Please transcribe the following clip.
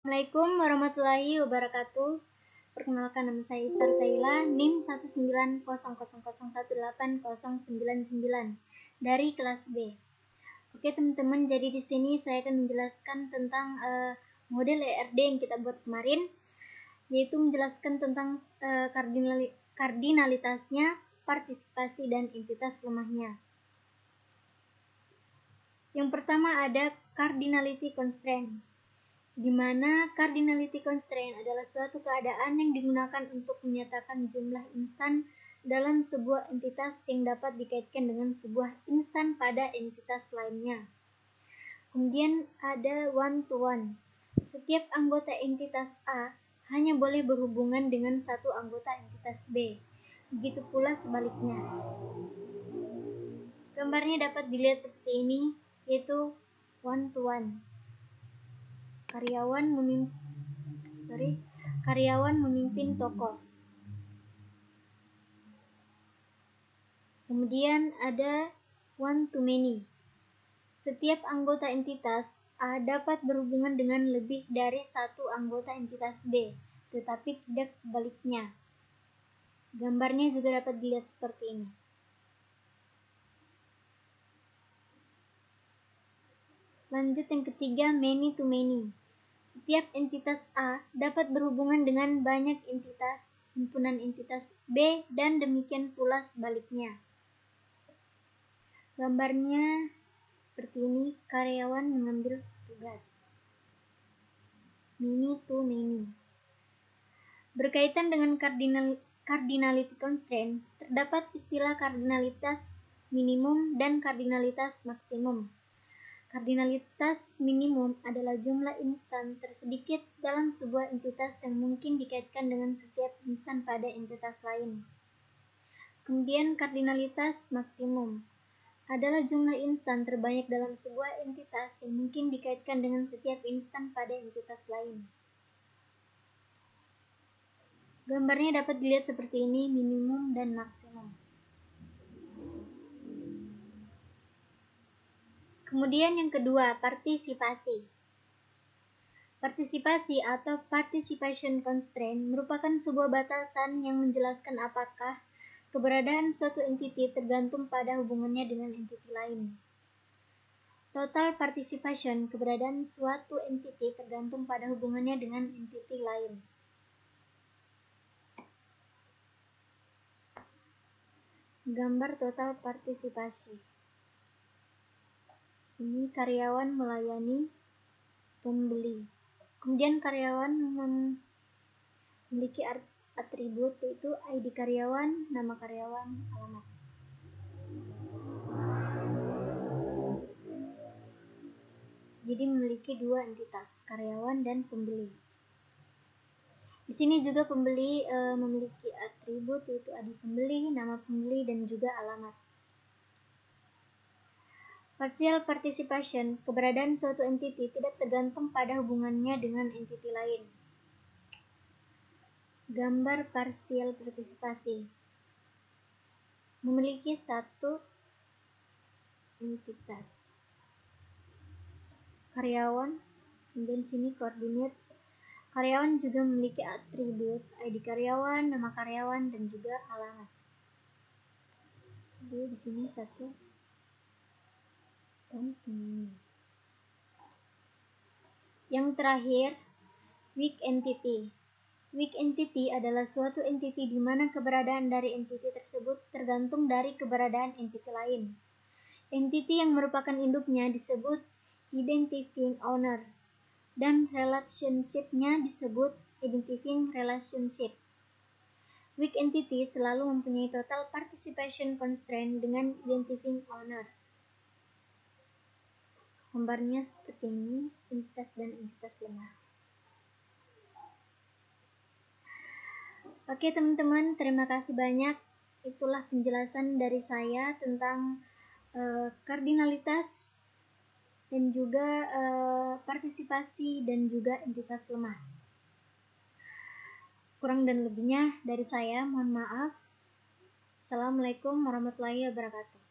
Assalamualaikum warahmatullahi wabarakatuh. Perkenalkan, nama saya Iftar Taila, NIM 19000180099 dari kelas B. Oke teman-teman, jadi di sini saya akan menjelaskan tentang model ERD yang kita buat kemarin, yaitu menjelaskan tentang kardinalitasnya, partisipasi, dan entitas lemahnya. Yang pertama ada cardinality constraint, di mana cardinality constraint adalah suatu keadaan yang digunakan untuk menyatakan jumlah instan dalam sebuah entitas yang dapat dikaitkan dengan sebuah instan pada entitas lainnya. Kemudian ada one-to-one. Setiap anggota entitas A hanya boleh berhubungan dengan satu anggota entitas B. Begitu pula sebaliknya. Gambarnya dapat dilihat seperti ini, yaitu one-to-one. Karyawan memimpin toko. Kemudian ada one-to-many. Setiap anggota entitas A dapat berhubungan dengan lebih dari satu anggota entitas B, tetapi tidak sebaliknya. Gambarnya juga dapat dilihat seperti ini. Lanjut yang ketiga, many-to-many. Setiap entitas A dapat berhubungan dengan banyak entitas, himpunan entitas B, dan demikian pula sebaliknya. Gambarnya seperti ini, karyawan mengambil tugas. Many-to-many. Berkaitan dengan cardinality constraint, terdapat istilah kardinalitas minimum dan kardinalitas maksimum. Kardinalitas minimum adalah jumlah instan tersedikit dalam sebuah entitas yang mungkin dikaitkan dengan setiap instan pada entitas lain. Kemudian kardinalitas maksimum adalah jumlah instan terbanyak dalam sebuah entitas yang mungkin dikaitkan dengan setiap instan pada entitas lain. Gambarnya dapat dilihat seperti ini, minimum dan maksimum. Kemudian yang kedua, partisipasi. Partisipasi atau participation constraint merupakan sebuah batasan yang menjelaskan apakah keberadaan suatu entiti tergantung pada hubungannya dengan entiti lain. Total participation, keberadaan suatu entiti tergantung pada hubungannya dengan entiti lain. Gambar total partisipasi. Sini karyawan melayani pembeli. Kemudian karyawan memiliki atribut, yaitu ID karyawan, nama karyawan, alamat. Jadi memiliki dua entitas, karyawan dan pembeli. Di sini juga pembeli memiliki atribut, yaitu ID pembeli, nama pembeli, dan juga alamat. Partial participation, keberadaan suatu entiti tidak tergantung pada hubungannya dengan entiti lain. Gambar partial partisipasi. Memiliki satu entitas. Karyawan, kemudian sini koordinat. Karyawan juga memiliki atribut, ID karyawan, nama karyawan, dan juga alamat. Jadi di sini satu. Yang terakhir, weak entity. Weak entity adalah suatu entity di mana keberadaan dari entity tersebut tergantung dari keberadaan entity lain. Entity yang merupakan induknya disebut identifying owner, dan relationship-nya disebut identifying relationship. Weak entity selalu mempunyai total participation constraint dengan identifying owner. Gambarnya seperti ini, entitas dan entitas lemah. Oke teman-teman, terima kasih banyak. Itulah penjelasan dari saya tentang kardinalitas dan juga partisipasi dan juga entitas lemah. Kurang dan lebihnya dari saya, mohon maaf. Assalamualaikum warahmatullahi wabarakatuh.